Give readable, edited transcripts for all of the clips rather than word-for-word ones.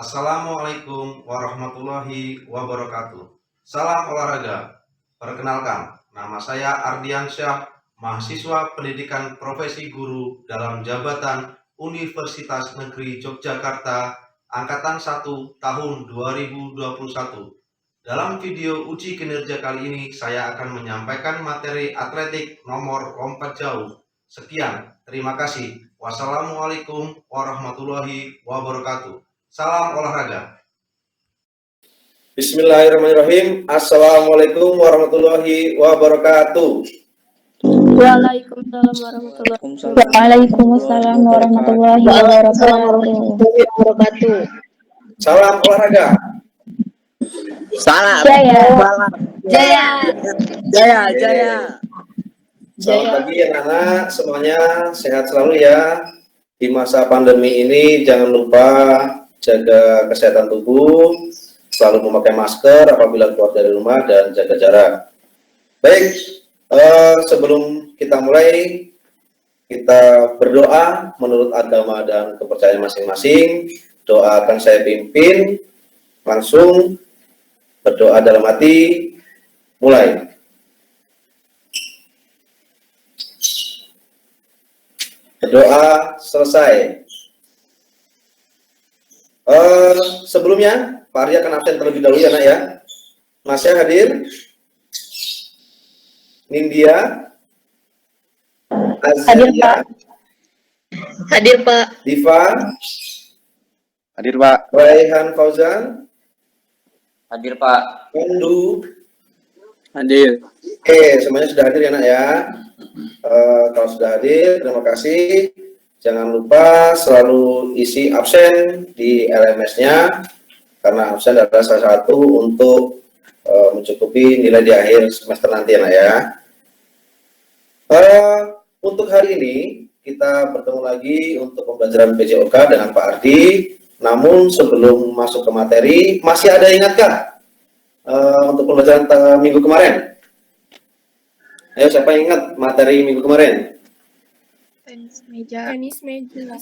Assalamualaikum warahmatullahi wabarakatuh. Salam olahraga. Perkenalkan, nama saya Ardiansyah, mahasiswa pendidikan profesi guru dalam jabatan Universitas Negeri Yogyakarta, Angkatan 1 tahun 2021. Dalam video uji kinerja kali ini, saya akan menyampaikan materi atletik nomor lompat jauh. Sekian, terima kasih. Wassalamualaikum warahmatullahi wabarakatuh. Salam olahraga. Bismillahirrahmanirrahim. Assalamualaikum warahmatullahi wabarakatuh. Waalaikumsalam warahmatullahi wabarakatuh. Salam olahraga. Salam. Jaya. Selamat pagi anak-anak, semuanya sehat selalu ya. Di masa pandemi ini jangan lupa jaga kesehatan tubuh, selalu memakai masker apabila keluar dari rumah dan jaga jarak. Baik, sebelum kita mulai, kita berdoa menurut agama dan kepercayaan masing-masing. Doa akan saya pimpin, langsung berdoa dalam hati, mulai. Berdoa selesai. Sebelumnya, Pak Arya akan absen terlebih dahulu ya, nak ya. Masnya hadir? Nindya? Hadir, Pak. Hadir, Pak. Diva? Hadir, Pak. Raihan Fauzan? Hadir, Pak. Pandu? Hadir. Oke, semuanya sudah hadir ya, nak ya. Kalau sudah hadir, terima kasih. Jangan lupa selalu isi absen di LMS-nya, karena absen adalah salah satu untuk mencukupi nilai di akhir semester nanti ya. Untuk hari ini kita bertemu lagi untuk pembelajaran PJOK dengan Pak Ardi. Namun sebelum masuk ke materi, masih ada ingatkah untuk pembelajaran minggu kemarin? Ayo, siapa yang ingat materi minggu kemarin? Tenis meja.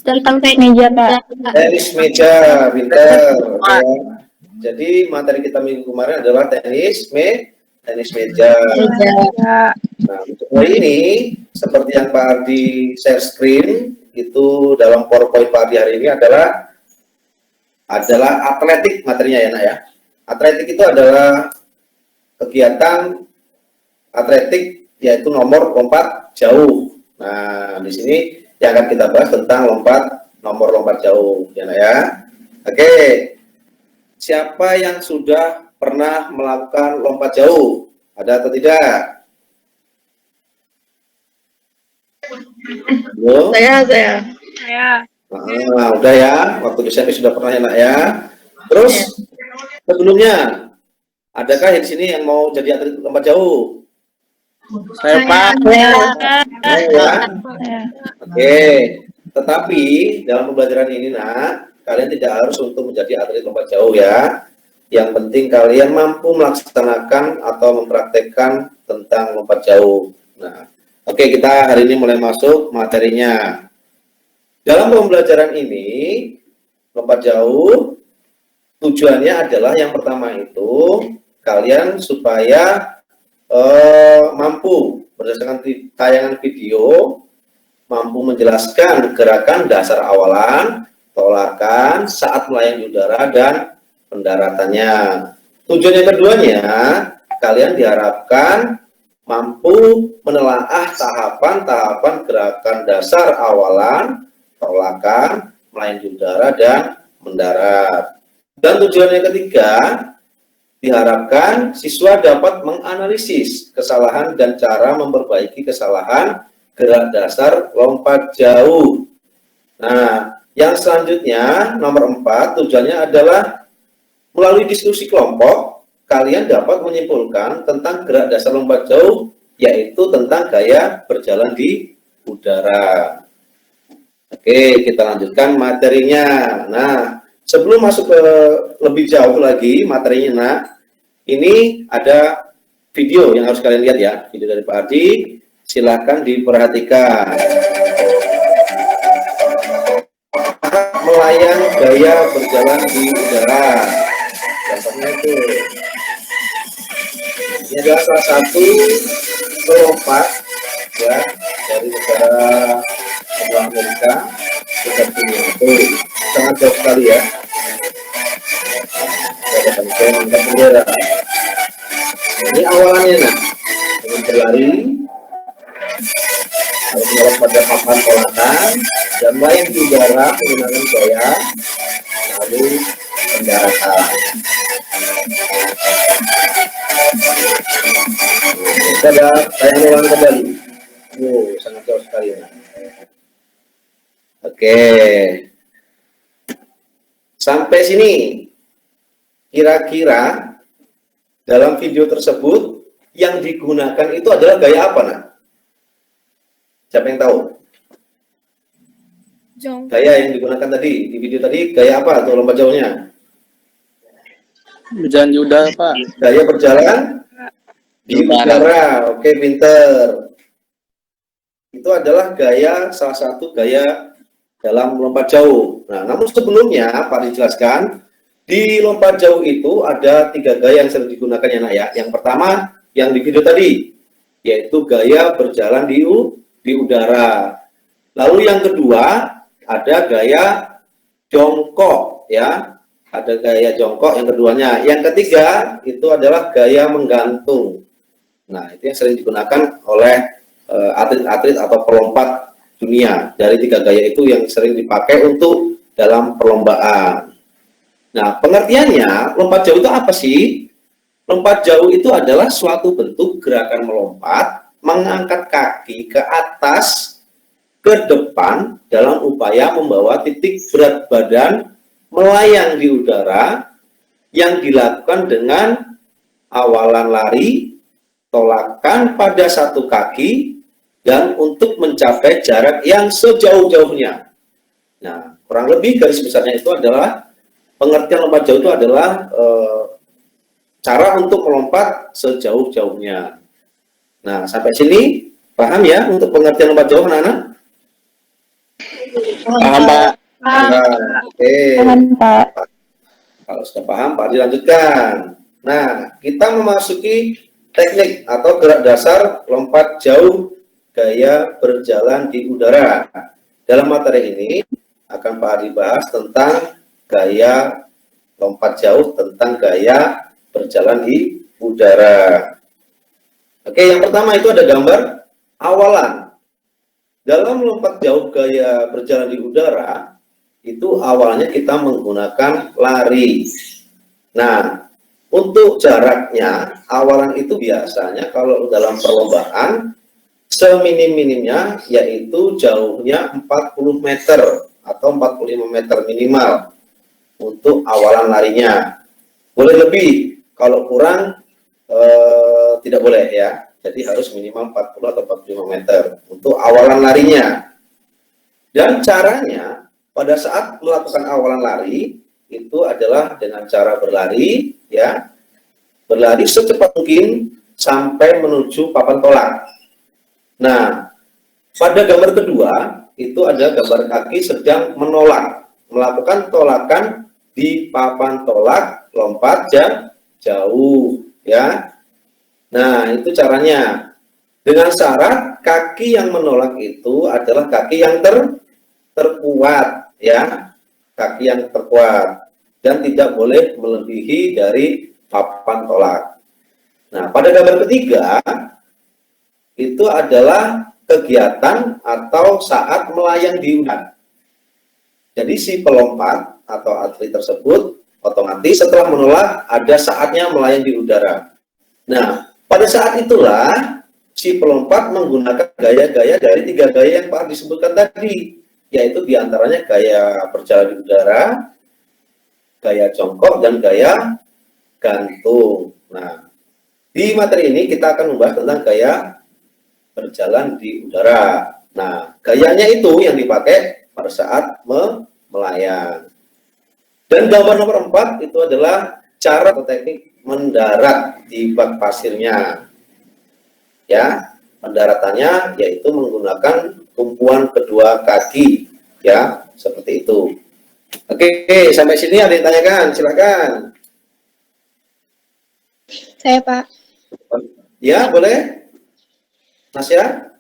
Tentang meja, Pak. Tenis meja, pintar. Ya. Jadi materi kita minggu kemarin adalah tenis meja. Nah, untuk hari ini, seperti yang Pak Ardi share screen, itu dalam PowerPoint Pak Ardi hari ini adalah atletik materinya ya, nak ya. Atletik itu adalah kegiatan atletik, yaitu nomor lompat jauh. Nah, di sini yang akan kita bahas tentang nomor lompat jauh, ya, nak ya. Oke, siapa yang sudah pernah melakukan lompat jauh? Ada atau tidak? Halo? Saya. Nah, udah ya, waktu SMP sudah pernah ya, nak ya. Terus sebelumnya, adakah di sini yang mau jadi atlet lompat jauh? Saya, Pak. Ya. Oke, tetapi dalam pembelajaran ini, nak, kalian tidak harus untuk menjadi atlet lompat jauh ya. Yang penting kalian mampu melaksanakan atau mempraktekkan tentang lompat jauh. Nah, oke, kita hari ini mulai masuk materinya. Dalam pembelajaran ini, lompat jauh, tujuannya adalah yang pertama itu, kalian supaya mampu berdasarkan tayangan video, mampu menjelaskan gerakan dasar awalan, tolakan, saat melayang di udara, dan pendaratannya. Tujuan yang keduanya, kalian diharapkan mampu menelaah tahapan-tahapan gerakan dasar awalan, tolakan, melayang di udara, dan mendarat. Dan tujuan yang ketiga, diharapkan siswa dapat menganalisis kesalahan dan cara memperbaiki kesalahan gerak dasar lompat jauh. Nah, yang selanjutnya, nomor 4, tujuannya adalah melalui diskusi kelompok, kalian dapat menyimpulkan tentang gerak dasar lompat jauh, yaitu tentang gaya berjalan di udara. Oke, kita lanjutkan materinya. Nah, sebelum masuk ke lebih jauh lagi materinya, nah, ini ada video yang harus kalian lihat ya, video dari Pak Ardi. Silahkan diperhatikan. melayang gaya berjalan di udara. Contohnya itu. Ini adalah salah satu pelompat ya dari negara benua Amerika ke dunia. Sangat jauh sekali ya. Ada angkat bendera. Ini awalannya nah, dengan berlari, lalu melompat pada papan tolakan dan melayang di udara menggunakan gaya, lalu pendaratan. Ada tayangan ulang kembali. Sangat jauh sekali ya. Oke. Sampai sini. Kira-kira dalam video tersebut yang digunakan itu adalah gaya apa, nak? Siapa yang tahu? Jongkok. Gaya yang digunakan tadi, di video tadi, gaya apa tuh lompat jauhnya? Berjalan di udara, Pak. Gaya berjalan di udara. Oke, pinter. Itu adalah gaya, salah satu gaya dalam lompat jauh. Nah, namun sebelumnya, Pak dijelaskan, di lompat jauh itu ada 3 gaya yang sering digunakan ya, nak ya. Yang pertama, yang di video tadi, yaitu gaya berjalan di udara. Lalu yang kedua, ada gaya jongkok ya. Ada gaya jongkok yang keduanya. Yang ketiga, itu adalah gaya menggantung. Nah, itu yang sering digunakan oleh atlet-atlet atau pelompat dunia. Dari 3 gaya itu yang sering dipakai untuk dalam perlombaan. Nah, pengertiannya, lompat jauh itu apa sih? Lompat jauh itu adalah suatu bentuk gerakan melompat, mengangkat kaki ke atas, ke depan, dalam upaya membawa titik berat badan melayang di udara, yang dilakukan dengan awalan lari, tolakan pada satu kaki, dan untuk mencapai jarak yang sejauh-jauhnya. Nah, kurang lebih garis besarnya itu adalah pengertian lompat jauh itu adalah cara untuk melompat sejauh-jauhnya. Nah, sampai sini paham ya untuk pengertian lompat jauh, anak-anak? Paham, Pak. Oke. Paham, Pak. Kalau sudah paham, Pak dilanjutkan. Nah, kita memasuki teknik atau gerak dasar lompat jauh gaya berjalan di udara. Dalam materi ini akan Pak Adi bahas tentang gaya lompat jauh, tentang gaya berjalan di udara. Oke, yang pertama itu ada gambar awalan. Dalam lompat jauh gaya berjalan di udara, itu awalnya kita menggunakan lari. Nah, untuk jaraknya, awalan itu biasanya kalau dalam perlombaan, seminim-minimnya yaitu jauhnya 40 meter atau 45 meter minimal untuk awalan larinya. Boleh lebih, kalau kurang tidak boleh ya. Jadi harus minimal 40 atau 45 meter untuk awalan larinya. Dan caranya pada saat melakukan awalan lari itu adalah dengan cara berlari ya. Berlari secepat mungkin sampai menuju papan tolak. Nah, pada gambar kedua itu ada gambar kaki sedang menolak, melakukan tolakan di papan tolak lompat jauh ya. Nah, itu caranya. Dengan syarat kaki yang menolak itu adalah kaki yang terkuat ya. Kaki yang terkuat dan tidak boleh melebihi dari papan tolak. Nah, pada gambar ketiga itu adalah kegiatan atau saat melayang di udara. Jadi si pelompat atau atlet tersebut otomatis setelah menolak ada saatnya melayang di udara. Nah, pada saat itulah si pelompat menggunakan gaya-gaya dari 3 gaya yang Pak disebutkan tadi, yaitu diantaranya gaya berjalan di udara, gaya jongkok, dan gaya gantung. Nah, di materi ini kita akan membahas tentang gaya berjalan di udara. Nah, gayanya itu yang dipakai pada saat melayang. Dan gambar nomor 4 itu adalah cara atau teknik mendarat di bak pasirnya. Ya, pendaratannya yaitu menggunakan tumpuan kedua kaki, ya, seperti itu. Oke, sampai sini ada yang tanyakan, silakan. Saya, Pak. Ya, boleh. Nasya?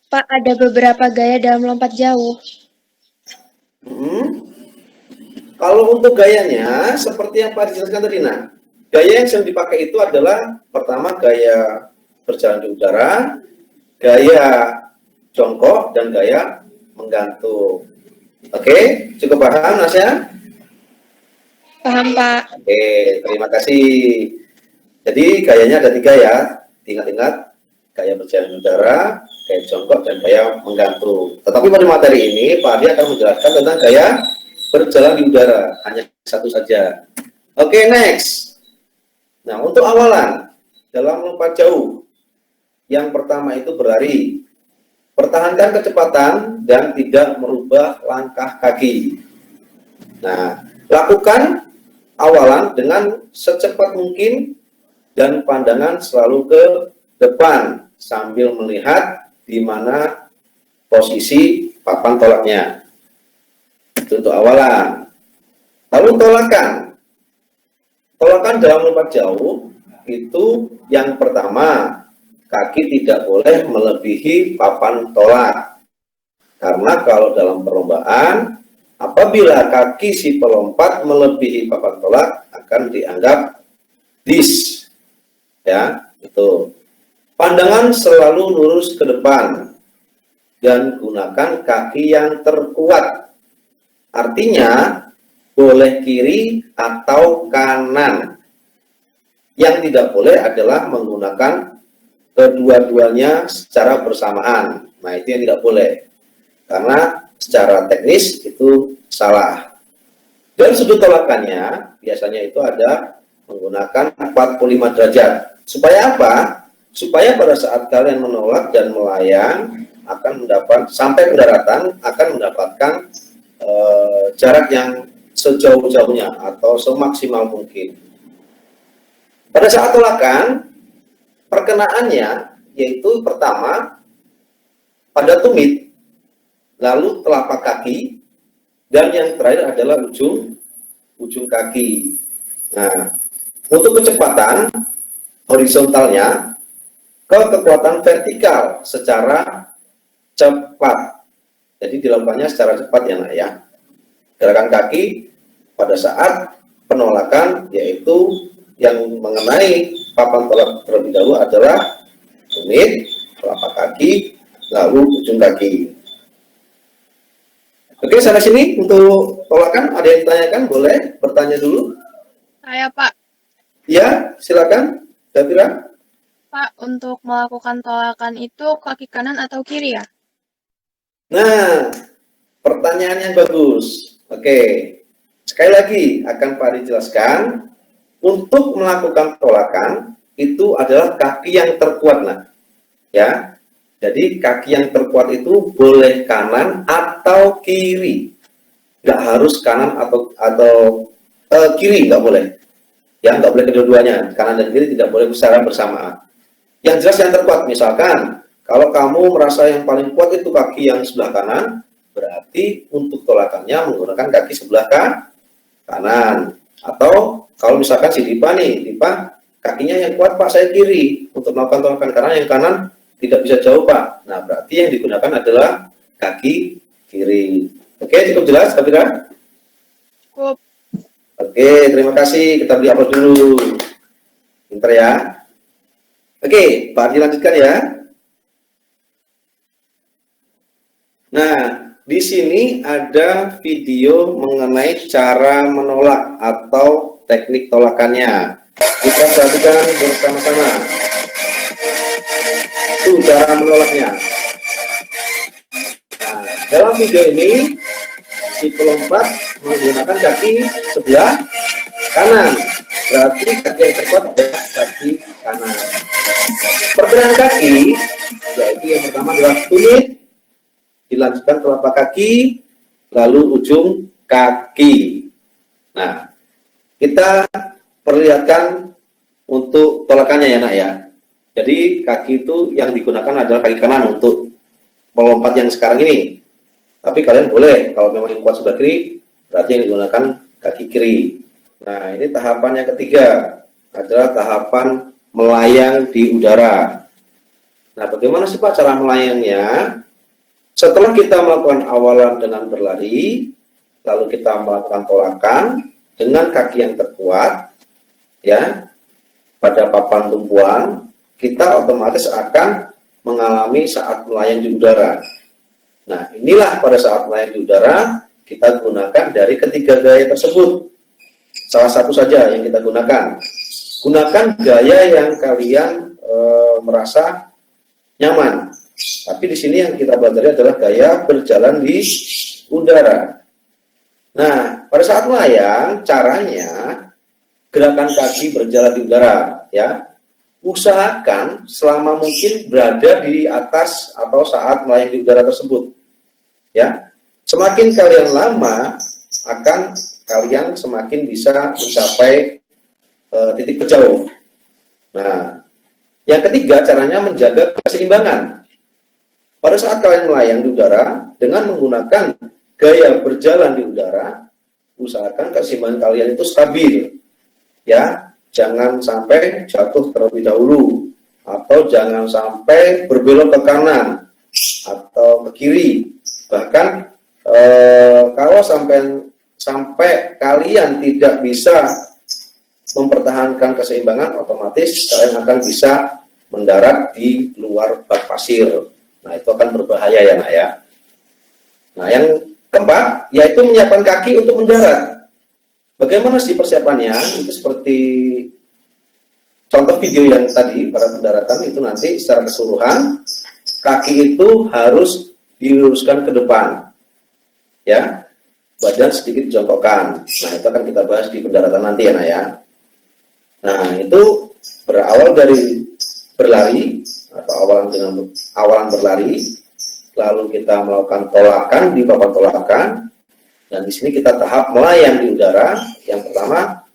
Pak, ada beberapa gaya dalam lompat jauh. Kalau untuk gayanya, seperti yang Pak dijelaskan tadi, nah, gaya yang sering dipakai itu adalah pertama gaya berjalan di udara, gaya jongkok, dan gaya menggantung. Oke, cukup paham, Nasya? Paham, Pak. Oke, terima kasih. Jadi gayanya ada 3 ya, ingat-ingat, gaya berjalan di udara, gaya jongkok, dan gaya menggantung. Tetapi pada materi ini, Pak Adi akan menjelaskan tentang gaya berjalan di udara, hanya satu saja. Oke, next. Nah, untuk awalan dalam lompat jauh, yang pertama itu berlari. Pertahankan kecepatan dan tidak merubah langkah kaki. Nah, lakukan awalan dengan secepat mungkin dan pandangan selalu ke depan sambil melihat di mana posisi papan tolaknya. Itu untuk awalan. Lalu tolakan. Tolakan dalam lompat jauh itu yang pertama, kaki tidak boleh melebihi papan tolak. Karena kalau dalam perlombaan, apabila kaki si pelompat melebihi papan tolak akan dianggap dis. Ya, itu. Pandangan selalu lurus ke depan dan gunakan kaki yang terkuat. Artinya boleh kiri atau kanan. Yang tidak boleh adalah menggunakan kedua-duanya secara bersamaan. Nah, itu yang tidak boleh. Karena secara teknis itu salah. Dan sudut tolakannya biasanya itu ada menggunakan 45 derajat. Supaya apa? Supaya pada saat kalian menolak dan melayang akan mendapat sampai ke daratan akan mendapatkan jarak yang sejauh-jauhnya atau semaksimal mungkin. Pada saat tolakan, perkenaannya yaitu pertama pada tumit, lalu telapak kaki, dan yang terakhir adalah ujung kaki. Nah, untuk kecepatan horizontalnya ke kekuatan vertikal secara cepat. Jadi dilakukannya secara cepat ya nak ya. Gerakan kaki pada saat penolakan yaitu yang mengenai papan tolak terlebih dahulu adalah tumit, telapak kaki, lalu ujung kaki. Oke, sampai sini untuk tolakan ada yang ditanyakan, boleh bertanya dulu. Saya, Pak. Ya, silakan, Davira. Pak, untuk melakukan tolakan itu kaki kanan atau kiri ya? Nah, pertanyaan yang bagus. Oke, sekali lagi akan Pak Adi jelaskan. Untuk melakukan tolakan itu adalah kaki yang terkuat, nah, ya. Jadi kaki yang terkuat itu boleh kanan atau kiri, nggak harus kanan atau kiri, nggak boleh. Ya, nggak boleh kedua-duanya, kanan dan kiri tidak boleh secara bersamaan. Yang jelas yang terkuat, misalkan kalau kamu merasa yang paling kuat itu kaki yang sebelah kanan, berarti untuk tolakannya menggunakan kaki sebelah kanan. Atau kalau misalkan si Dipa nih, Dipa kakinya yang kuat Pak, saya kiri. Untuk melakukan tolakan karena yang kanan tidak bisa jauh Pak. Nah, berarti yang digunakan adalah kaki kiri. Oke, cukup jelas, Davira? Cukup. Oke, terima kasih. Kita beli upload dulu. Pinter ya. Oke, Pak Adi lanjutkan ya. Nah, di sini ada video mengenai cara menolak atau teknik tolakannya. Kita perhatikan bersama-sama. Itu cara menolaknya. Nah, dalam video ini, si pelompat menggunakan kaki sebelah kanan. Berarti kaki yang terkuat adalah kaki kanan. Pergerakan kaki, yaitu yang pertama adalah tumit, dilanjutkan telapak kaki, lalu ujung kaki. Nah, kita perlihatkan untuk tolakannya ya nak ya. Jadi kaki itu yang digunakan adalah kaki kanan untuk melompat yang sekarang ini. Tapi kalian boleh, kalau memang yang kuat sebelah kiri, berarti yang digunakan kaki kiri. Nah, ini tahapan yang ketiga adalah tahapan melayang di udara. Nah, bagaimana sih Pak cara melayangnya? Setelah kita melakukan awalan dengan berlari, lalu kita melakukan tolakan dengan kaki yang terkuat, ya, pada papan tumpuan, kita otomatis akan mengalami saat melayang di udara. Nah, inilah pada saat melayang di udara, kita gunakan dari ketiga gaya tersebut. Salah satu saja yang kita gunakan. Gunakan gaya yang kalian merasa nyaman. Tapi di sini yang kita belajar adalah gaya berjalan di udara. Nah, pada saat melayang, caranya gerakan kaki berjalan di udara, ya. Usahakan selama mungkin berada di atas atau saat melayang di udara tersebut, ya. Semakin kalian lama, akan kalian semakin bisa mencapai titik terjauh. Nah, yang ketiga caranya menjaga keseimbangan. Pada saat kalian melayang di udara dengan menggunakan gaya berjalan di udara, usahakan keseimbangan kalian itu stabil, ya. Jangan sampai jatuh terlebih dahulu, atau jangan sampai berbelok ke kanan atau ke kiri. Bahkan kalau sampai kalian tidak bisa mempertahankan keseimbangan, otomatis kalian akan bisa mendarat di luar bak pasir. Nah, itu akan berbahaya ya, Nak, ya. Nah, yang keempat yaitu menyiapkan kaki untuk mendarat. Bagaimana sih persiapannya? Itu seperti contoh video yang tadi pada pendaratan itu nanti secara keseluruhan kaki itu harus diluruskan ke depan, ya, badan sedikit dijongkokkan. Nah, itu akan kita bahas di pendaratan nanti ya, Nak, ya. Nah, itu berawal dari berlari atau awalan berlari, lalu kita melakukan tolakan di papan tolakan, dan di sini kita tahap melayang di udara. Yang pertama,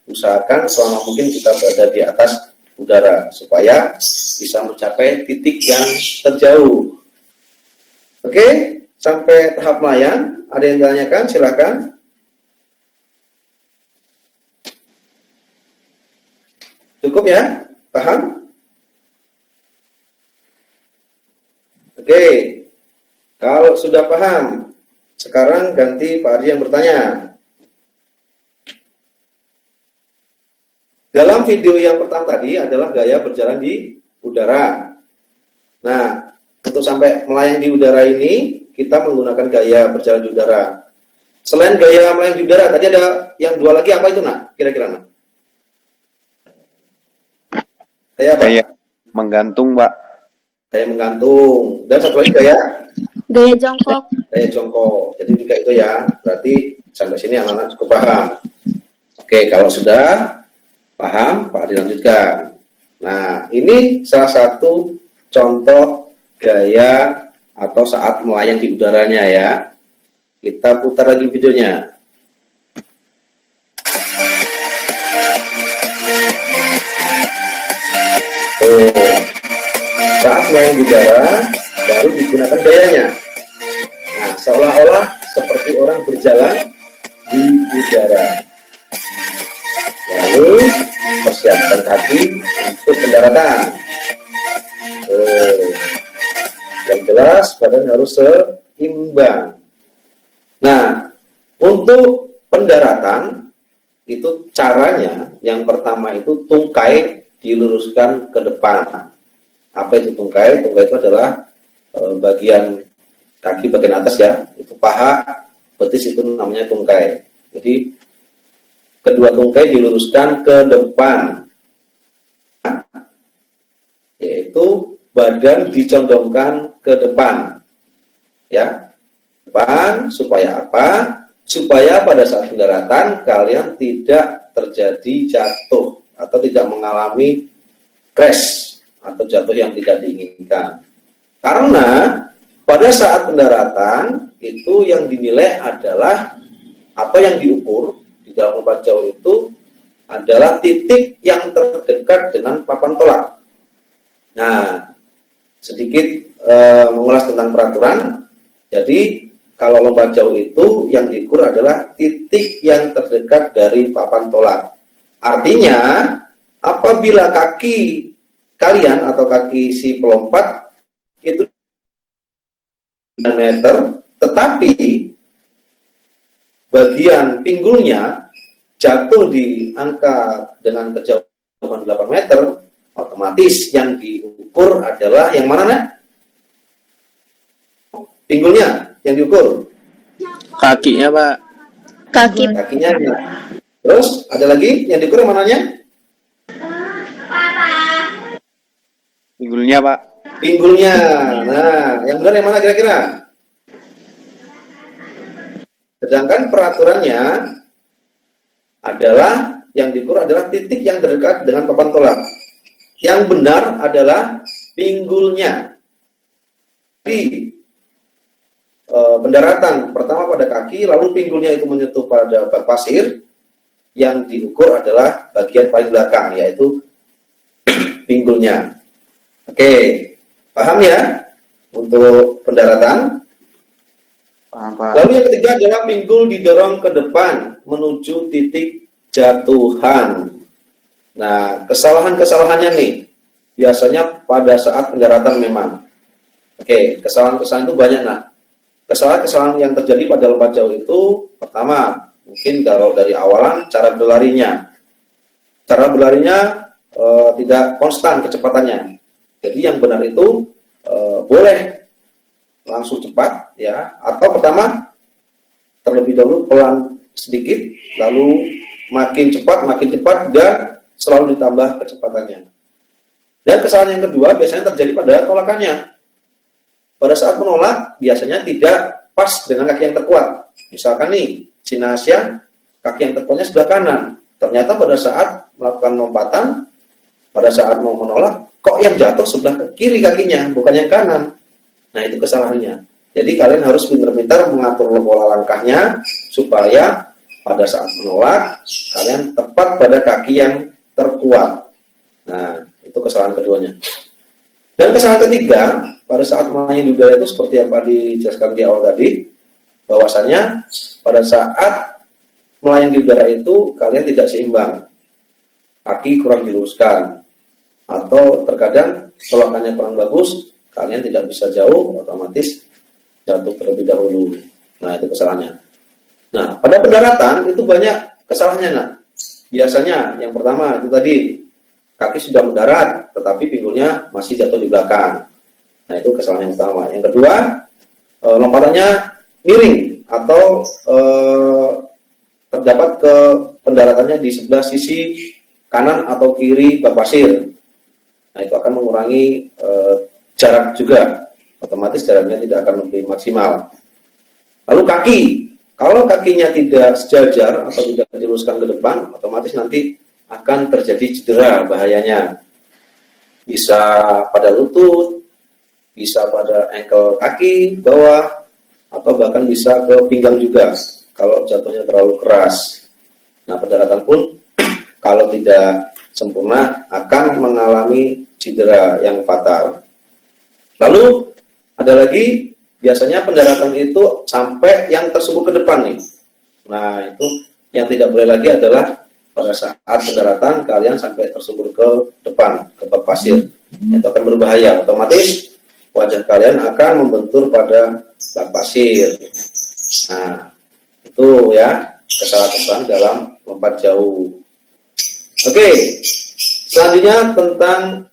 usahakan selama mungkin kita berada di atas udara supaya bisa mencapai titik yang terjauh. Oke, sampai tahap melayang, ada yang ditanyakan? Silakan. Cukup ya? Paham? Oke, kalau sudah paham, sekarang ganti Pak Ardi yang bertanya. Dalam video yang pertama tadi adalah gaya berjalan di udara. Nah, untuk sampai melayang di udara ini, kita menggunakan gaya berjalan di udara. Selain gaya melayang di udara, tadi ada yang dua lagi, apa itu, Nak? Kira-kira, Nak? Gaya menggantung, Pak. Gaya menggantung. Dan satu lagi gaya? Gaya jongkok. Gaya jongkok. Jadi juga itu ya. Berarti sampai sini anak-anak cukup paham. Oke, kalau sudah paham, Pak Adi lanjutkan. Nah, ini salah satu contoh gaya atau saat melayang di udaranya ya. Kita putar lagi videonya. Saat melayang di udara, baru digunakan gayanya. Nah, seolah-olah seperti orang berjalan di udara. Lalu persiapkan kaki untuk pendaratan. Yang jelas badan harus seimbang. Nah, untuk pendaratan itu caranya yang pertama itu tungkai diluruskan ke depan. Apa itu tungkai? Tungkai itu adalah bagian kaki bagian atas ya. Itu paha, betis itu namanya tungkai. Jadi kedua tungkai diluruskan ke depan, yaitu badan dicondongkan ke depan, ya, depan. Supaya apa? Supaya pada saat pendaratan kalian tidak terjadi jatuh atau tidak mengalami crash atau jatuh yang tidak diinginkan. Karena pada saat pendaratan itu yang dinilai adalah atau yang diukur di dalam lompat jauh itu adalah titik yang terdekat dengan papan tolak. Nah, sedikit mengulas tentang peraturan. Jadi kalau lompat jauh itu yang diukur adalah titik yang terdekat dari papan tolak. Artinya, apabila kaki kalian atau kaki si pelompat itu 9 meter, tetapi bagian pinggulnya jatuh di angka dengan kejauhan 8 meter, otomatis yang diukur adalah yang mana, Nak? Pinggulnya yang diukur. Kakinya, Pak. Kakinya. Terus ada lagi yang diukur yang mananya? Pinggulnya, Pak. Pinggulnya. Nah, yang benar yang mana kira-kira? Sedangkan peraturannya adalah yang diukur adalah titik yang terdekat dengan papan tolak. Yang benar adalah pinggulnya. Di pendaratan pertama pada kaki, lalu pinggulnya itu menyentuh pada bak pasir, yang diukur adalah bagian paling belakang, yaitu pinggulnya. Oke, paham ya untuk pendaratan? Paham, Pak. Lalu yang ketiga adalah pinggul didorong ke depan menuju titik jatuhan. Nah, kesalahan-kesalahannya nih, biasanya pada saat pendaratan memang. Oke, kesalahan-kesalahan itu banyak, nah. Kesalahan-kesalahan yang terjadi pada lompat jauh itu, pertama, mungkin kalau dari awalan, cara berlarinya. Cara berlarinya tidak konstan kecepatannya. Jadi yang benar itu boleh langsung cepat, ya. Atau pertama, terlebih dahulu pelan sedikit, lalu makin cepat, dan selalu ditambah kecepatannya. Dan kesalahan yang kedua biasanya terjadi pada tolakannya. Pada saat menolak, biasanya tidak pas dengan kaki yang terkuat. Misalkan nih, si Nasya, kaki yang terkuatnya sebelah kanan. Ternyata pada saat melakukan lompatan, pada saat mau menolak, kok yang jatuh sebelah kiri kakinya, bukan yang kanan. Nah, itu kesalahannya. Jadi kalian harus pintar-pintar mengatur pola langkahnya, supaya pada saat menolak, kalian tepat pada kaki yang terkuat. Nah, itu kesalahan keduanya. Dan kesalahan ketiga, pada saat melayang di udara itu seperti yang Pak dijelaskan di awal tadi, bahwasanya pada saat melayang di udara itu kalian tidak seimbang, kaki kurang diluruskan, atau terkadang tolakannya kurang bagus, kalian tidak bisa jauh, otomatis jatuh terlebih dahulu. Nah, itu kesalahannya. Nah, pada pendaratan itu banyak kesalahannya, nah. Biasanya yang pertama itu tadi, kaki sudah mendarat, tetapi pinggulnya masih jatuh di belakang. Nah, itu kesalahan yang pertama. Yang kedua, lompatannya miring atau terdapat ke pendaratannya di sebelah sisi kanan atau kiri bak pasir. Nah, itu akan mengurangi jarak juga. Otomatis jaraknya tidak akan lebih maksimal. Lalu kaki, kalau kakinya tidak sejajar atau tidak diluruskan ke depan, otomatis nanti akan terjadi cedera bahayanya. Bisa pada lutut, bisa pada ankle kaki bawah, atau bahkan bisa ke pinggang juga kalau jatuhnya terlalu keras. Nah, pendaratan pun kalau tidak sempurna akan mengalami cedera yang fatal. Lalu ada lagi, biasanya pendaratan itu sampai yang tersungkur ke depan nih. Nah, itu yang tidak boleh lagi adalah pada saat pendaratan kalian sampai tersungkur ke depan, ke bak pasir. Itu akan berbahaya. Otomatis wajah kalian akan membentur pada bak pasir. Nah, itu ya kesalahan-kesalahan dalam lompat jauh. Oke, selanjutnya tentang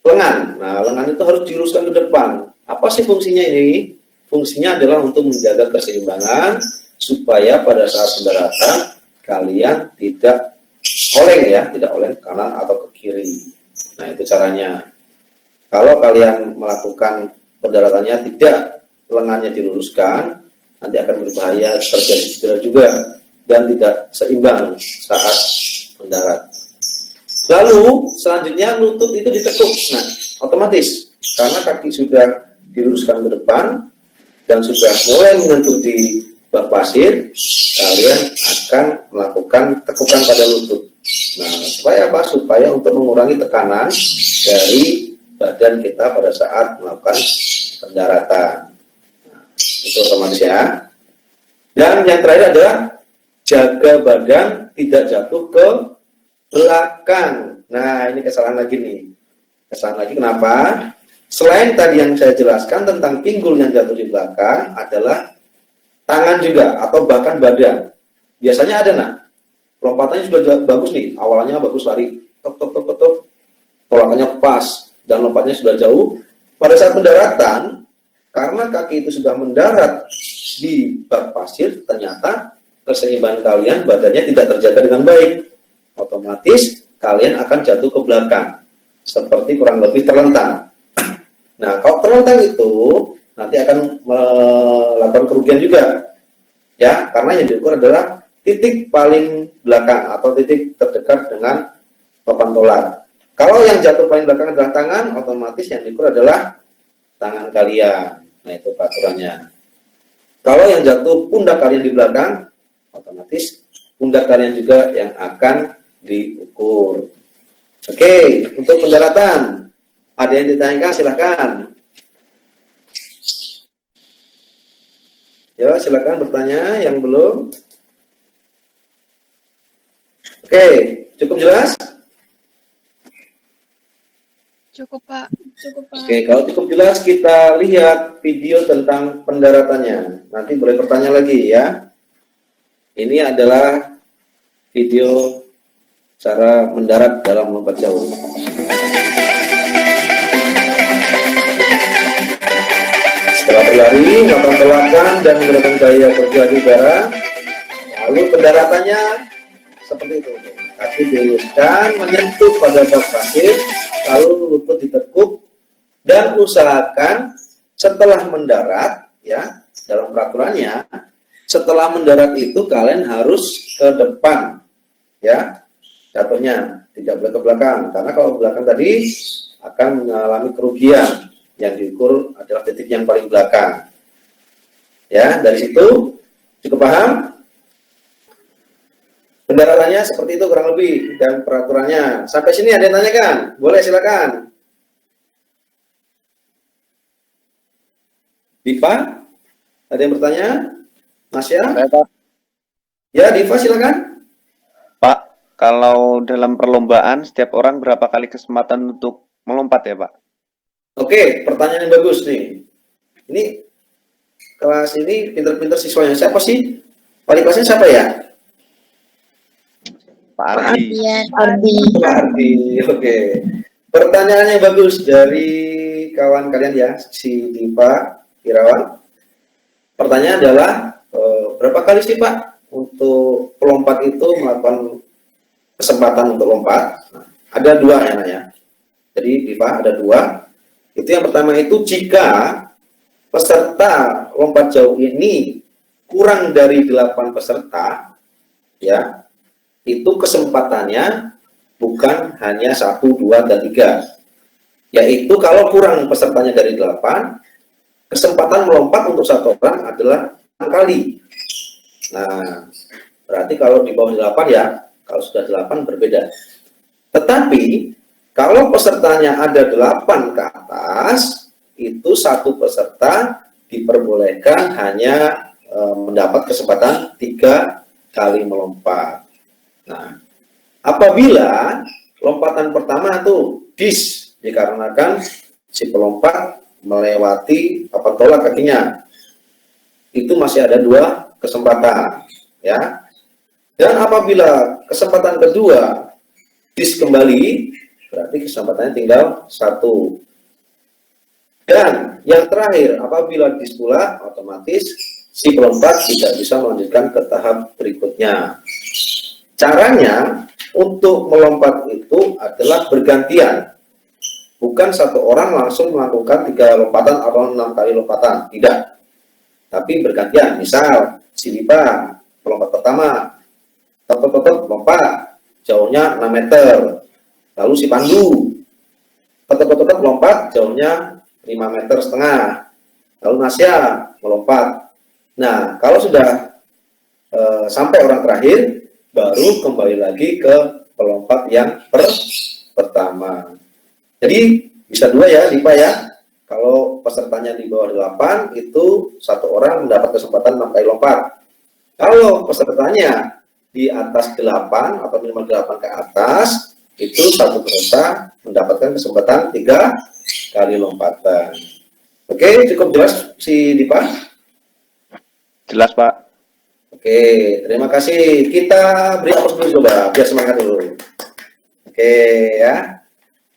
lengan. Nah, lengan itu harus diluruskan ke depan. Apa sih fungsinya ini? Fungsinya adalah untuk menjaga keseimbangan supaya pada saat pendaratan kalian tidak oleng ya, tidak oleng ke kanan atau ke kiri. Nah, itu caranya. Kalau kalian melakukan pendaratannya tidak lengannya diluruskan, nanti akan berbahaya, terjadi cedera juga dan tidak seimbang saat mendarat. Lalu selanjutnya lutut itu ditekuk. Nah, otomatis karena kaki sudah diluruskan ke depan dan sudah mulai menyentuh di bak pasir, kalian akan melakukan tekukan pada lutut. Nah, supaya apa? Supaya untuk mengurangi tekanan dari badan kita pada saat melakukan pendaratan. Nah, itu otomatis ya. Dan yang terakhir adalah jaga badan tidak jatuh ke belakang. Nah, ini kesalahan lagi nih. Kesalahan lagi kenapa? Selain tadi yang saya jelaskan tentang pinggul yang jatuh di belakang adalah tangan juga atau bahkan badan. Biasanya ada lompatannya sudah bagus nih, awalnya bagus lari, tok, tolakannya pas dan lompatnya sudah jauh. Pada saat pendaratan, karena kaki itu sudah mendarat di bak pasir, ternyata keseimbangan kalian badannya tidak terjaga dengan baik. Otomatis kalian akan jatuh ke belakang, seperti kurang lebih terlentang. Nah, kalau terlentang itu nanti akan melakukan kerugian juga, ya, karena yang diukur adalah titik paling belakang atau titik terdekat dengan papan tolak. Kalau yang jatuh paling belakang adalah tangan, otomatis yang diukur adalah tangan kalian. Nah, itu peraturannya. Kalau yang jatuh pundak kalian di belakang, otomatis pundak kalian juga yang akan diukur. Oke, untuk pendaratan. Ada yang ditanyakan, silahkan. Ya, silahkan bertanya yang belum. Oke, cukup jelas? Cukup, Pak. Oke, kalau cukup jelas kita lihat video tentang pendaratannya. Nanti boleh bertanya lagi ya. Ini adalah video cara mendarat dalam lompat jauh. Setelah berlari, melakukan tolakan dan menggunakan gaya bergerak di udara, lalu pendaratannya seperti itu. Kaki diluruskan, menyentuh pada bak pasir, lalu lutut ditekuk, dan usahakan setelah mendarat, ya, dalam peraturannya, setelah mendarat itu kalian harus ke depan, ya, jatuhnya tidak boleh ke belakang, karena kalau ke belakang tadi akan mengalami kerugian. Yang diukur adalah titik yang paling belakang. Ya, dari situ cukup paham? Pendaratannya seperti itu kurang lebih dan peraturannya. Sampai sini ada yang tanyakan? Boleh, silakan. Diva, ada yang bertanya? Masya? Ya, Diva silakan. Pak, kalau dalam perlombaan setiap orang berapa kali kesempatan untuk melompat ya, Pak? Oke, pertanyaan yang bagus nih. Ini kelas ini pinter-pinter siswanya. Siapa sih? Wali kelasnya siapa ya? Pak Ardi. Ardi. Ardi. Oke. Pertanyaannya bagus dari kawan kalian ya, si Diva Irawan. Pertanyaan adalah berapa kali sih Pak untuk pelompat itu melakukan kesempatan untuk lompat? Nah, ada dua ya, Naya. Jadi Diva ada dua. Itu yang pertama itu jika peserta lompat jauh ini kurang dari 8 peserta, ya, itu kesempatannya bukan hanya 1, 2, dan 3. Yaitu kalau kurang pesertanya dari 8, kesempatan melompat untuk satu orang adalah 6 kali. Nah, berarti kalau di bawah 8 ya, kalau sudah 8 berbeda. Tetapi kalau pesertanya ada 8 ke atas, itu satu peserta diperbolehkan hanya mendapat kesempatan 3 kali melompat. Nah, apabila lompatan pertama itu dis, dikarenakan si pelompat melewati papan tolak kakinya, itu masih ada 2 kesempatan, ya. Dan apabila kesempatan kedua dis kembali, berarti kesempatannya tinggal 1. Dan yang terakhir, apabila dis pula, otomatis si pelompat tidak bisa melanjutkan ke tahap berikutnya. Caranya untuk melompat itu adalah bergantian. Bukan satu orang langsung melakukan 3 lompatan atau 6 kali lompatan, tidak. Tapi bergantian. Misal, si Diva pelompat pertama, lompat, jauhnya 6 meter. Lalu si Pandu tetap melompat jauhnya 5,5 meter. Lalu Nasya melompat. Nah, kalau sudah sampai orang terakhir, baru kembali lagi ke pelompat yang pertama. Jadi bisa 2 ya, Diva ya. Kalau pesertanya di bawah 8, itu satu orang mendapat kesempatan 6 kali lompat. Kalau pesertanya di atas 8 atau minimal 8 ke atas, itu satu peserta mendapatkan kesempatan 3 kali lompatan. Oke, cukup jelas si Dipa? Jelas, Pak. Oke, terima kasih. Kita beri aplaus dulu coba, biar semangat dulu. Oke ya,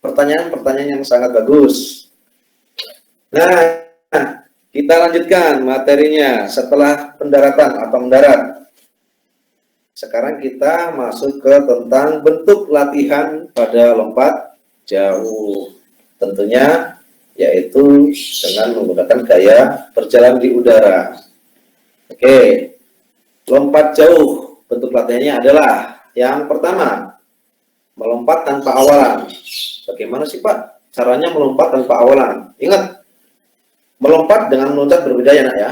pertanyaan-pertanyaan yang sangat bagus. Nah, kita lanjutkan materinya setelah pendaratan atau mendarat. Sekarang kita masuk ke tentang bentuk latihan pada lompat jauh. Tentunya yaitu dengan menggunakan gaya berjalan di udara. Oke. Lompat jauh, bentuk latihannya adalah yang pertama, melompat tanpa awalan. Bagaimana sih Pak caranya melompat tanpa awalan? Ingat, melompat dengan meloncat berbeda ya nak ya.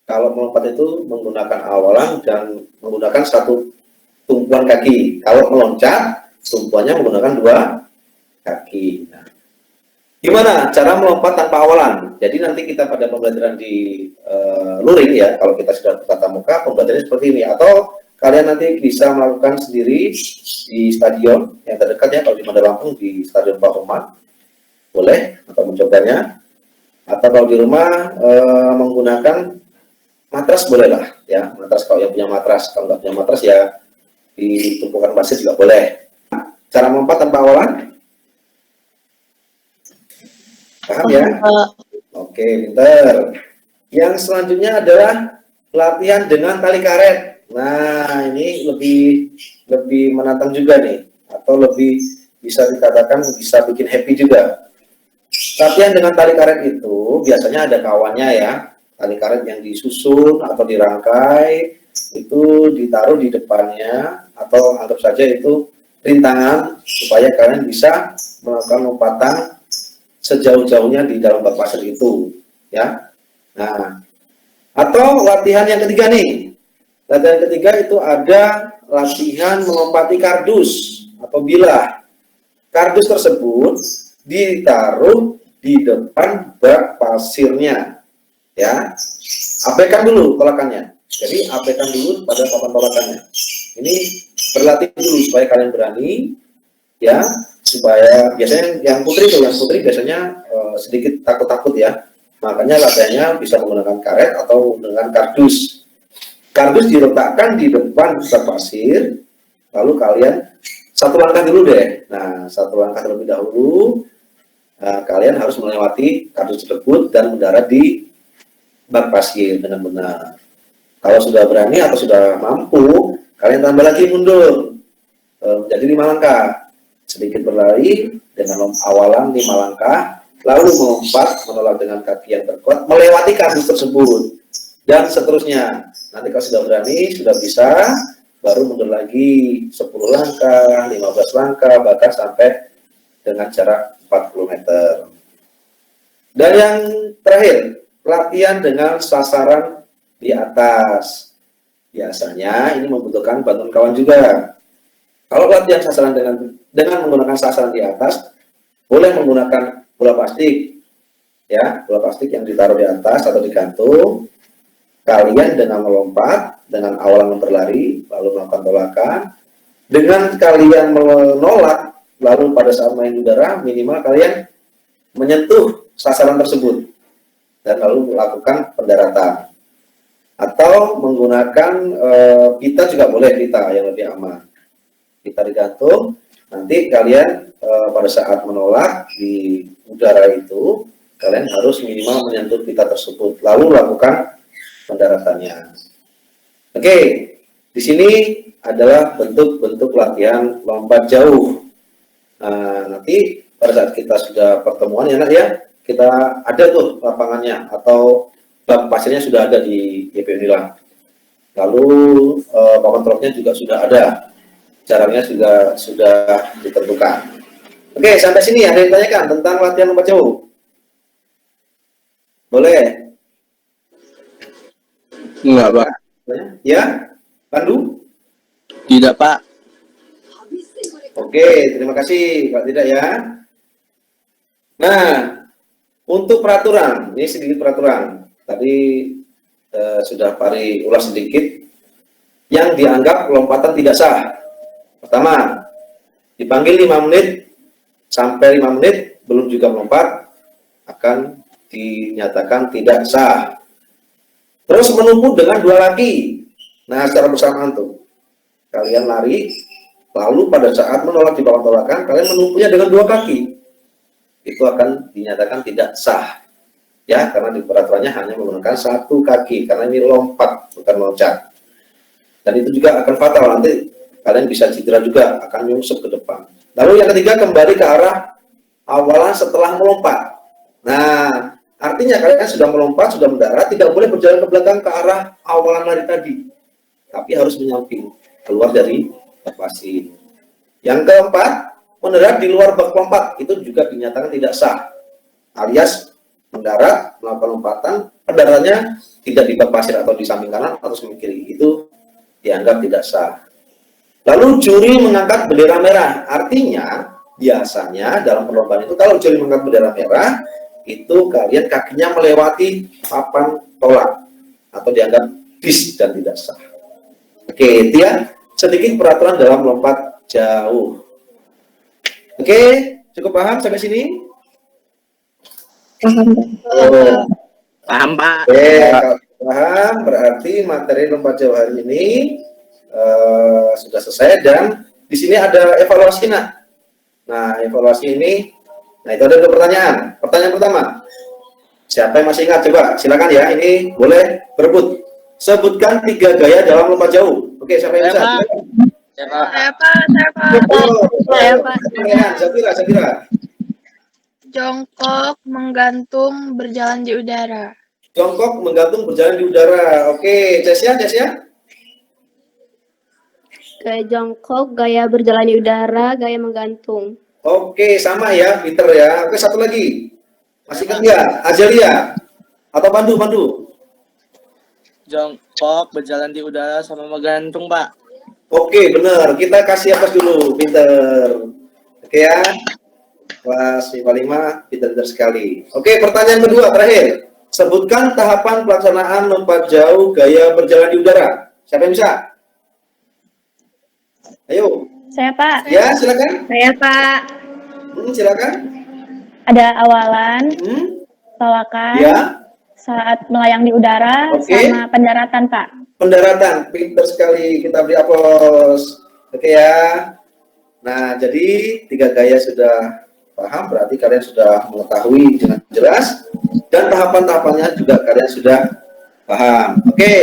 Kalau melompat itu menggunakan awalan dan menggunakan satu tumpuan kaki. Kalau meloncat, tumpuannya menggunakan 2 kaki. Nah, gimana cara melompat tanpa awalan? Jadi nanti kita pada pembelajaran di luring ya, kalau kita sudah tatap muka, pembelajarannya seperti ini. Atau kalian nanti bisa melakukan sendiri di stadion yang terdekat ya, kalau di Bandar Lampung di Stadion Pak Umar, boleh atau mencobanya. Atau kalau di rumah menggunakan matras boleh lah ya, matras kalau yang punya matras. Kalau nggak punya matras ya di tumpukan pasir juga boleh. Cara melompat tanpa awalan? Paham ya? Oke, pinter. Yang selanjutnya adalah latihan dengan tali karet. Nah, ini lebih menantang juga nih, atau lebih bisa dikatakan bisa bikin happy juga. Latihan dengan tali karet itu biasanya ada kawannya ya. Tali karet yang disusun atau dirangkai itu ditaruh di depannya, atau anggap saja itu rintangan supaya kalian bisa melakukan lompatan sejauh-jauhnya di dalam bak pasir itu ya. Nah, atau latihan yang ketiga nih, latihan ketiga itu ada latihan melompati kardus atau bilah. Kardus tersebut ditaruh di depan bak pasirnya ya. Abaikan dulu tolakannya, jadi abaikan dulu pada papan tolakannya. Ini berlatih dulu supaya kalian berani ya, supaya biasanya yang putri biasanya sedikit takut-takut ya, makanya latihannya bisa menggunakan karet atau dengan kardus. Kardus diletakkan di depan bak pasir, lalu kalian satu langkah dulu deh. Nah, satu langkah terlebih dahulu, kalian harus melewati kardus tersebut dan mendarat di bak pasir dengan benar. Kalau sudah berani atau sudah mampu, kalian tambah lagi mundur menjadi 5 langkah. Sedikit berlari dengan awalan 5 langkah, lalu melompat menolak dengan kaki yang terkuat, melewati kardus tersebut, dan seterusnya. Nanti kalau sudah berani, sudah bisa, baru mundur lagi 10 langkah, 15 langkah, bahkan sampai dengan jarak 40 meter. Dan yang terakhir, latihan dengan sasaran di atas. Biasanya ini membutuhkan bantuan kawan juga. Kalau latihan sasaran dengan menggunakan sasaran di atas, boleh menggunakan bola plastik, ya, bola plastik yang ditaruh di atas atau digantung. Kalian dengan melompat, dengan awalan berlari, lalu melakukan tolakan. Dengan kalian menolak, lalu pada saat main udara, minimal kalian menyentuh sasaran tersebut dan lalu melakukan pendaratan. Atau menggunakan pita juga boleh, pita yang lebih aman. Kita digantung, nanti kalian pada saat menolak di udara itu, kalian harus minimal menyentuh pita tersebut, lalu lakukan pendaratannya. Oke, di sini adalah bentuk-bentuk latihan lompat jauh. Nanti pada saat kita sudah pertemuan ya nak ya, kita ada tuh lapangannya atau bak pasirnya sudah ada di YP Unila. Lalu papan tropnya juga sudah ada. Caranya sudah ditentukan. Oke, sampai sini ada yang tanyakan tentang latihan lompat jauh? Boleh? Enggak, Pak. Ya, Pandu? Tidak, Pak. Oke, terima kasih Pak. Tidak ya. Nah, untuk peraturan, ini sedikit peraturan. Tadi sudah Pari ulas sedikit yang dianggap lompatan tidak sah. Pertama, dipanggil 5 menit sampai 5 menit belum juga melompat, akan dinyatakan tidak sah. Terus menumpuk dengan 2 kaki. Nah, secara bersamaan tuh, kalian lari, lalu pada saat menolak di bawah tolakan, kalian menumpuknya dengan 2 kaki. Itu akan dinyatakan tidak sah. Ya, karena di peraturannya hanya menggunakan 1 kaki, karena ini lompat, bukan loncat. Dan itu juga akan fatal, nanti kalian bisa cedera juga, akan nyungsep ke depan. Lalu yang ketiga, kembali ke arah awalan setelah melompat. Nah, artinya kalian sudah melompat, sudah mendarat, tidak boleh berjalan ke belakang ke arah awalan lari tadi, tapi harus menyamping, keluar dari bak pasir. Yang keempat, mendarat di luar bak lompat, itu juga dinyatakan tidak sah, alias mendarat, melakukan lompatan, pendaratannya tidak di bak pasir atau di samping kanan atau samping kiri, itu dianggap tidak sah. Lalu juri mengangkat bendera merah, artinya biasanya dalam perlombaan itu kalau juri mengangkat bendera merah, itu kalian kakinya melewati papan tolak atau dianggap dis dan tidak sah. Oke, itu ya sedikit peraturan dalam lompat jauh. Oke, cukup paham sampai sini? Oh. Paham, Pak. Oke, kalau paham berarti materi lompat jauh hari ini sudah selesai, dan di sini ada evaluasi. Nah, evaluasi ini, nah itu ada 2 pertanyaan. Pertanyaan pertama, siapa yang masih ingat? Coba silakan ya, ini boleh berebut. Sebutkan 3 gaya dalam lompat jauh. Oke, siapa yang bisa? Saya Pak. Saya, Pak. Zafira. Jongkok, menggantung, berjalan di udara. Jongkok, menggantung, berjalan di udara. Oke, Cesia. Gaya jongkok, gaya berjalan di udara, gaya menggantung. Oke, sama ya, pinter ya. Oke, satu lagi. Masih ingat ya? Azalia atau Pandu? Jongkok, berjalan di udara, sama menggantung, Pak. Oke, benar. Kita kasih atas dulu, pinter. Oke ya. Kelas MIPA 5, pinter sekali. Oke, pertanyaan kedua terakhir. Sebutkan tahapan pelaksanaan lompat jauh gaya berjalan di udara. Siapa yang bisa? Ayo. Saya, Pak. Ya, silakan. Saya, Pak. Silakan. Ada awalan, tolakan, Ya. saat melayang di udara, Oke. sama pendaratan, Pak. Pendaratan, pinter sekali. Kita beri aplaus. Oke ya. Nah, jadi 3 gaya sudah paham, berarti kalian sudah mengetahui dengan jelas, dan tahapan-tahapannya juga kalian sudah paham. Oke,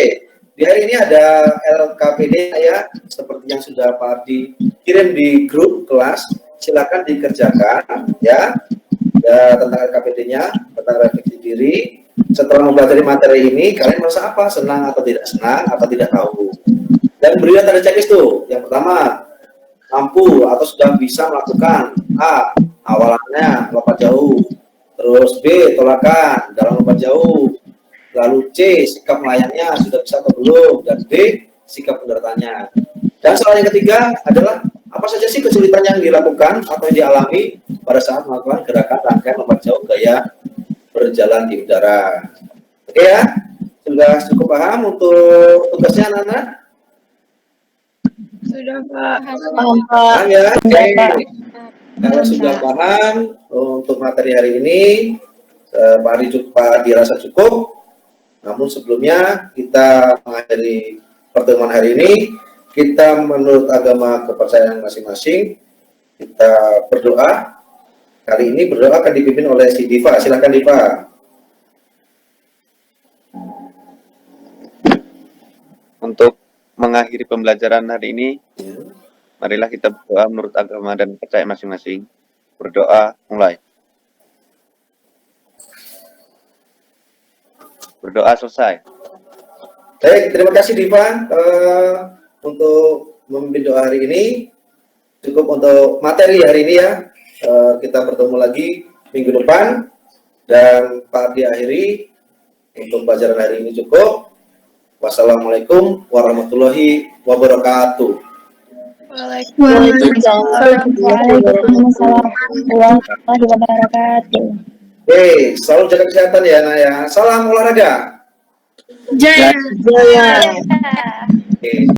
di hari ini ada LKPD ya, seperti yang sudah Pak Ardi kirim di grup kelas, silakan dikerjakan ya, tentang LKPD-nya, tentang refleksi diri. Setelah mempelajari materi ini, kalian merasa apa? Senang atau tidak senang, atau tidak tahu? Dan berilah tanda checklist tuh. Yang pertama, mampu atau sudah bisa melakukan A, awalannya lompat jauh, terus B, tolakan dalam lompat jauh, lalu C, sikap melayangnya sudah bisa atau belum, dan D, sikap pendaratannya. Dan soal yang ketiga adalah apa saja sih kesulitan yang dilakukan atau yang dialami pada saat melakukan gerakan rangkaian lompat jauh gaya berjalan di udara. Oke ya, sudah cukup paham untuk tugasnya anak-anak? Sudah Pak. Paham ya? Oke. Kalau sudah paham untuk materi hari ini, Pak dirasa cukup. Namun sebelumnya kita mengakhiri pertemuan hari ini, kita menurut agama kepercayaan masing-masing, kita berdoa. Kali ini berdoa akan dipimpin oleh si Diva. Silakan Diva. Untuk mengakhiri pembelajaran hari ini, marilah kita berdoa menurut agama dan percaya masing-masing. Berdoa, mulai. Berdoa selesai. Baik, terima kasih Diva untuk memimpin doa hari ini. Cukup untuk materi hari ini ya. Kita bertemu lagi minggu depan, dan Pak diakhiri untuk pelajaran hari ini cukup. Wassalamualaikum warahmatullahi wabarakatuh. Waalaikumsalam warahmatullahi wabarakatuh. Oke, selalu jaga kesehatan ya, Nak ya. Salam olahraga. Jaya. Oke.